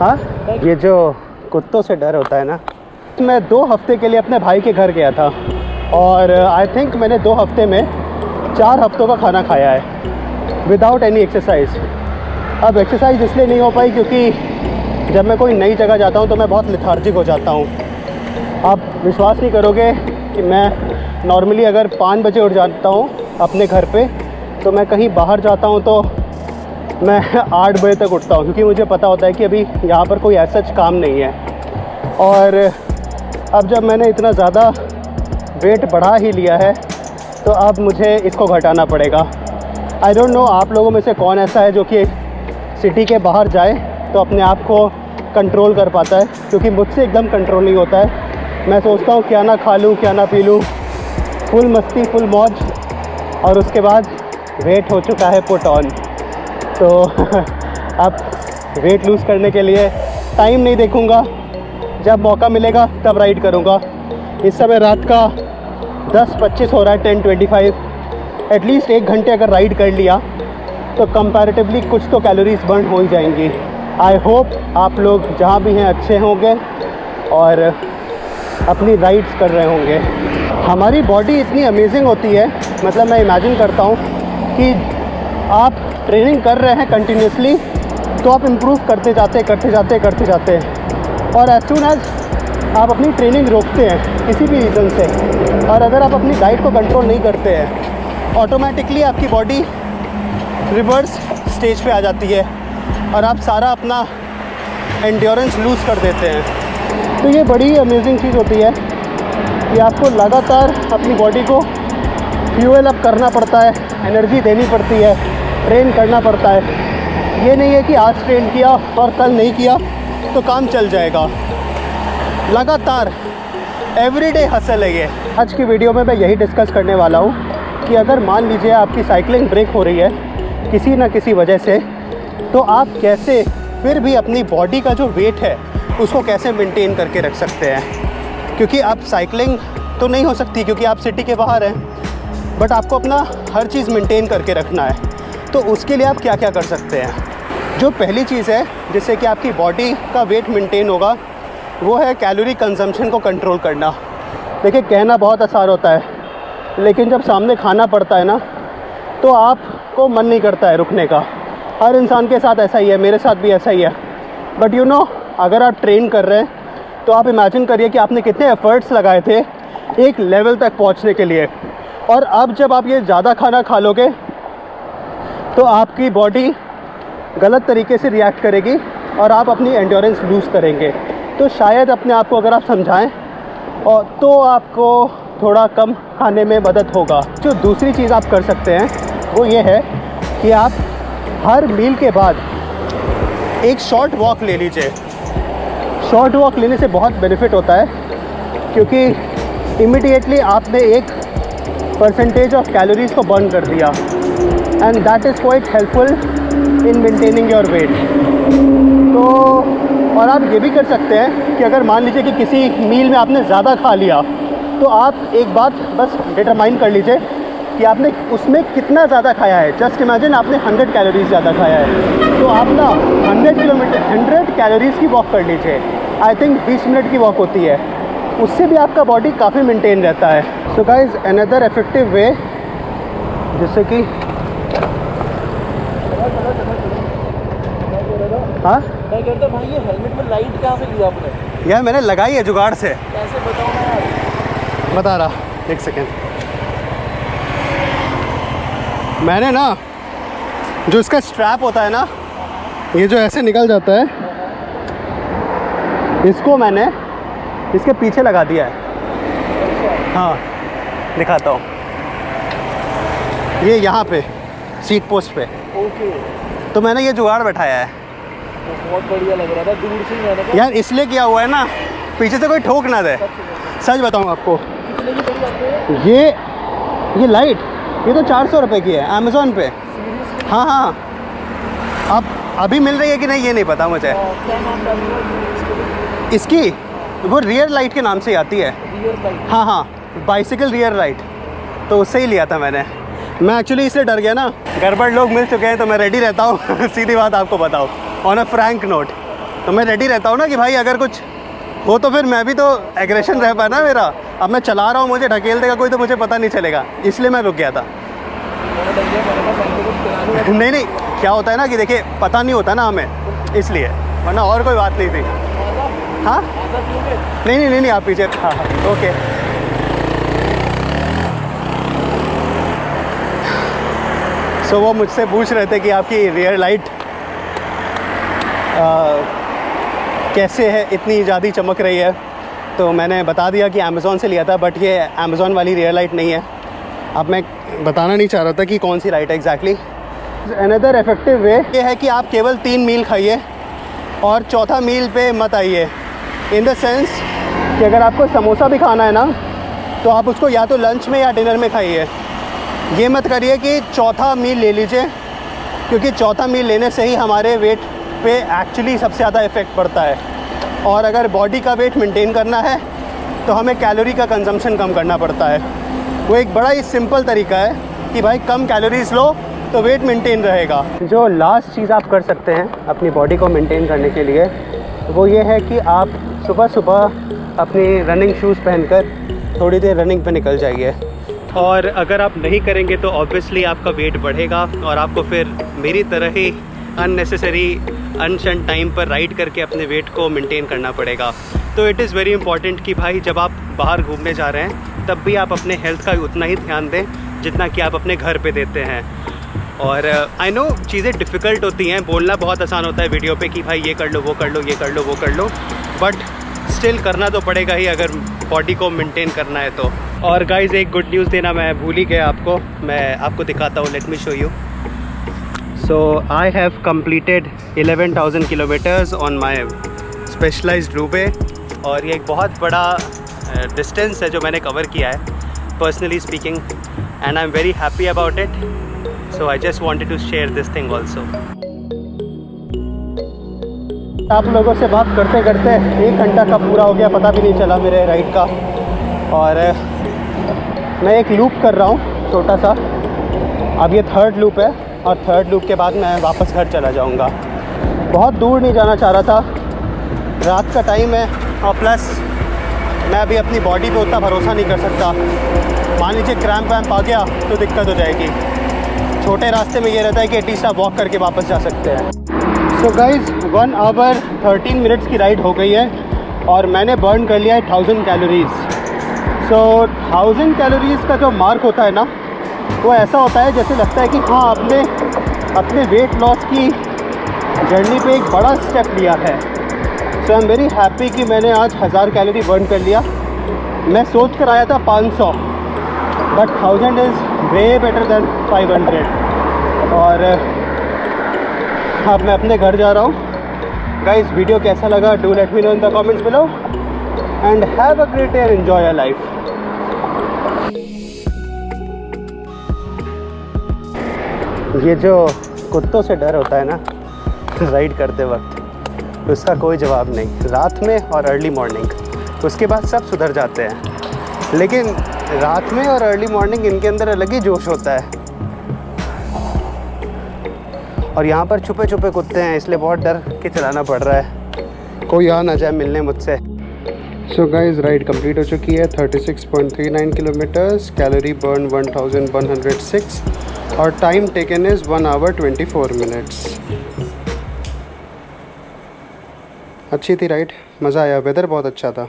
हाँ, ये जो कुत्तों से डर होता है ना, मैं 2 हफ्ते के लिए अपने भाई के घर गया था और आई थिंक मैंने 2 हफ्ते में 4 हफ्तों का खाना खाया है विदाउट एनी एक्सरसाइज। अब एक्सरसाइज इसलिए नहीं हो पाई क्योंकि जब मैं कोई नई जगह जाता हूँ तो मैं बहुत लेथार्जिक हो जाता हूँ। आप विश्वास नहीं करोगे कि मैं नॉर्मली अगर 5 बजे उठ जाता हूँ अपने घर पे, तो मैं कहीं बाहर जाता हूँ तो मैं 8 बजे तक उठता हूँ, क्योंकि मुझे पता होता है कि अभी यहाँ पर कोई ऐसा काम नहीं है। और अब जब मैंने इतना ज़्यादा वेट बढ़ा ही लिया है तो अब मुझे इसको घटाना पड़ेगा। आई डोंट नो आप लोगों में से कौन ऐसा है जो कि सिटी के बाहर जाए तो अपने आप को कंट्रोल कर पाता है, क्योंकि मुझसे एकदम कंट्रोल नहीं होता है। मैं सोचता हूँ क्या ना खा लूँ क्या ना पी लूँ, फुल मस्ती फुल मौज, और उसके बाद वेट हो चुका है पुट ऑन। तो अब वेट लूज़ करने के लिए टाइम नहीं देखूँगा, जब मौका मिलेगा तब राइड करूँगा। इस समय रात का 10:25 हो रहा है, 10:25। एटलीस्ट 1 घंटे अगर राइड कर लिया तो कंपैरेटिवली कुछ तो कैलोरीज बर्न हो ही जाएंगी। आई होप आप लोग जहाँ भी हैं अच्छे होंगे और अपनी राइड्स कर रहे होंगे। हमारी बॉडी इतनी अमेजिंग होती है, मतलब मैं इमेजिन करता हूँ कि आप ट्रेनिंग कर रहे हैं कंटिन्यूसली तो आप इम्प्रूव करते जाते हैं और एज सून एज आप अपनी ट्रेनिंग रोकते हैं किसी भी रीज़न से, और अगर आप अपनी डाइट को कंट्रोल नहीं करते हैं, ऑटोमेटिकली आपकी बॉडी रिवर्स स्टेज पे आ जाती है और आप सारा अपना एंड्योरेंस लूज़ कर देते हैं। तो ये बड़ी अमेजिंग चीज़ होती है कि आपको लगातार अपनी बॉडी को फ्यूल अप करना पड़ता है, एनर्जी देनी पड़ती है, ट्रेन करना पड़ता है। ये नहीं है कि आज ट्रेन किया और कल नहीं किया तो काम चल जाएगा। लगातार एवरीडे हसल है ये। आज की वीडियो में मैं यही डिस्कस करने वाला हूँ कि अगर मान लीजिए आपकी साइकिलिंग ब्रेक हो रही है किसी न किसी वजह से, तो आप कैसे फिर भी अपनी बॉडी का जो वेट है उसको कैसे मेंटेन करके रख सकते हैं। क्योंकि आप साइकिलिंग तो नहीं हो सकती क्योंकि आप सिटी के बाहर हैं, बट आपको अपना हर चीज़ मेंटेन करके रखना है। तो उसके लिए आप क्या क्या कर सकते हैं। जो पहली चीज़ है जिससे कि आपकी बॉडी का वेट मेंटेन होगा वो है कैलोरी कंजम्पशन को कंट्रोल करना। देखिए, कहना बहुत आसान होता है, लेकिन जब सामने खाना पड़ता है ना तो आपको मन नहीं करता है रुकने का। हर इंसान के साथ ऐसा ही है, मेरे साथ भी ऐसा ही है। बट यू नो, अगर आप ट्रेन कर रहे हैं तो आप इमेजिन करिए कि आपने कितने एफ़र्ट्स लगाए थे एक लेवल तक पहुंचने के लिए, और अब जब आप ये ज़्यादा खाना खा लोगे तो आपकी बॉडी गलत तरीके से रिएक्ट करेगी और आप अपनी एंड्योरेंस लूज़ करेंगे। तो शायद अपने आप को अगर आप समझाएं और तो आपको थोड़ा कम खाने में मदद होगा। जो दूसरी चीज़ आप कर सकते हैं वो ये है कि आप हर मील के बाद एक शॉर्ट वॉक ले लीजिए। शॉर्ट वॉक लेने से बहुत बेनिफिट होता है क्योंकि इमीडिएटली आपने एक परसेंटेज ऑफ कैलोरीज़ को बर्न कर दिया, and that is quite helpful in maintaining your weight. तो और आप ये भी कर सकते हैं कि अगर मान लीजिए कि किसी मील में आपने ज़्यादा खा लिया तो आप एक बात बस डिटरमाइन कर लीजिए कि आपने उसमें कितना ज़्यादा खाया है। जस्ट इमेजिन आपने 100 कैलोरीज ज़्यादा खाया है तो आप ना 100 कैलोरीज़ की वॉक कर लीजिए। आई थिंक 20 मिनट की वॉक होती है, उससे भी आपका बॉडी काफ़ी मेंटेन रहता है। So guys, another effective way जिससे कि हाँ मैं कहता भाई ये हेलमेट में लाइट कहाँ से ली आपने? यार मैंने लगाई है जुगाड़ से। कैसे बताऊँ मैं यार? बता रहा, एक सेकेंड। मैंने ना जो इसका स्ट्रैप होता है ना, ये जो ऐसे निकल जाता है, इसको मैंने इसके पीछे लगा दिया है। हाँ, दिखाता हूँ। ये यहाँ पे सीट पोस्ट पे। ओके, तो मैंने ये जुगाड़ बैठाया है। तो बहुत बढ़िया लग रहा था दूर से ही मैंने कहा। यार इसलिए किया हुआ है ना, पीछे से कोई ठोक ना दे। सच बताऊँ आपको, कितने की पड़ी आपको? ये लाइट ये तो 400 रुपये की है अमेज़ॉन पे। हाँ हाँ, अब अभी मिल रही है कि नहीं ये नहीं पता मुझे। क्या नाम डाल दिया इसकी? वो रियर लाइट के नाम से आती है। Rear light? हाँ हाँ, बाइसिकल रियर लाइट, तो उससे ही लिया था मैंने। मैं एक्चुअली इसलिए डर गया ना, गड़बड़ लोग मिल चुके हैं तो मैं रेडी रहता हूँ सीधी बात आपको बताओ, ऑन अ फ्रैंक नोट। तो मैं रेडी रहता हूँ ना कि भाई अगर कुछ हो तो फिर मैं भी तो एग्रेशन रह पाए ना मेरा। अब मैं चला रहा हूँ, मुझे ढकेल देगा कोई तो मुझे पता नहीं चलेगा, इसलिए मैं रुक गया था। नहीं नहीं, क्या होता है ना कि देखिए पता नहीं होता ना हमें, इसलिए, वरना और कोई बात नहीं थी। हाँ नहीं नहीं नहीं, आप पीछे। हाँ हाँ ओके। सो वो मुझसे पूछ रहे थे कि आपकी रियर लाइट कैसे है, इतनी ज़्यादा चमक रही है। तो मैंने बता दिया कि अमेज़ॉन से लिया था, बट ये अमेज़ॉन वाली रियर लाइट नहीं है। अब मैं बताना नहीं चाह रहा था कि कौन सी लाइट है एग्जैक्टली। अनदर इफेक्टिव वे ये है कि आप केवल 3 मील खाइए और चौथा मील पे मत आइए। इन द सेंस कि अगर आपको समोसा भी खाना है ना, तो आप उसको या तो लंच में या डिनर में खाइए। ये मत करिए कि चौथा मील ले लीजिए, क्योंकि चौथा मील लेने से ही हमारे वेट पे एक्चुअली सबसे ज़्यादा इफ़ेक्ट पड़ता है। और अगर बॉडी का वेट मेंटेन करना है तो हमें कैलोरी का कंजम्पशन कम करना पड़ता है। वो एक बड़ा ही सिंपल तरीका है कि भाई कम कैलोरीज लो तो वेट मेंटेन रहेगा। जो लास्ट चीज़ आप कर सकते हैं अपनी बॉडी को मेंटेन करने के लिए, वो ये है कि आप सुबह सुबह अपनी रनिंग शूज़ पहनकर थोड़ी देर रनिंग पे निकल जाइए। और अगर आप नहीं करेंगे तो ऑब्वियसली आपका वेट बढ़ेगा और आपको फिर मेरी तरह ही अननेसेसरी अनशन टाइम पर राइड करके अपने वेट को मेंटेन करना पड़ेगा। तो इट इज़ वेरी इंपॉर्टेंट कि भाई जब आप बाहर घूमने जा रहे हैं तब भी आप अपने हेल्थ का उतना ही ध्यान दें जितना कि आप अपने घर पे देते हैं। और आई नो चीज़ें डिफ़िकल्ट होती हैं, बोलना बहुत आसान होता है वीडियो पे कि भाई ये कर लो, वो कर लो, ये कर लो, वो कर लो, बट स्टिल करना तो पड़ेगा ही अगर बॉडी को मेंटेन करना है तो। और गाइज़ एक गुड न्यूज़ देना मैं भूल ही गया आपको, मैं आपको दिखाता हूँ, let me show you. So I have completed 11,000 kilometres on my Specialized Roubaix. और ये एक बहुत बड़ा डिस्टेंस है जो मैंने कवर किया है personally speaking, and I am very happy about it. So I just wanted to share this thing also. आप लोगों से बात करते करते 1 घंटा का पूरा हो गया, पता भी नहीं चला मेरे राइड का। और मैं एक लूप कर रहा हूँ छोटा सा, अब ये 3rd लूप है और 3rd लूप के बाद मैं वापस घर चला जाऊँगा। बहुत दूर नहीं जाना चाह रहा था, रात का टाइम है और प्लस मैं अभी अपनी बॉडी पे उतना भरोसा नहीं कर सकता। मान लीजिए क्रैम्प वैम्प आ गया तो दिक्कत हो जाएगी। छोटे रास्ते में ये रहता है कि एटलीस्ट आप वॉक करके वापस जा सकते हैं। सो गाइज़ 1 आवर 13 मिनट्स की राइड हो गई है और मैंने बर्न कर लिया है 1000 कैलोरीज़। सो 1000 कैलोरीज़ का जो मार्क होता है ना, वो ऐसा होता है जैसे लगता है कि हाँ आपने अपने वेट लॉस की जर्नी पे एक बड़ा स्टेप लिया है। सो आई एम वेरी हैप्पी कि मैंने आज 1000 कैलोरी बर्न कर लिया। मैं सोच कर आया था 500, but 1000 is way better than 500। और अब मैं अपने घर जा रहा हूँ। गाइस वीडियो कैसा लगा do let me know in the comments below and have a great day and enjoy your life. ये जो कुत्तों से डर होता है ना राइड करते वक्त, उसका कोई जवाब नहीं। रात में और अर्ली मॉर्निंग, उसके बाद सब सुधर जाते हैं, लेकिन रात में और अर्ली मॉर्निंग इनके अंदर अलग ही जोश होता है। और यहाँ पर छुपे छुपे कुत्ते हैं, इसलिए बहुत डर के चलाना पड़ रहा है, कोई आ ना जाए मिलने मुझसे। सो गाइस राइड कंप्लीट हो चुकी है, 36.39 किलोमीटर्स, कैलोरी बर्न 1106 और time taken is 1 hour 24 minutes. अच्छी थी राइड, मज़ा आया, वेदर बहुत अच्छा था।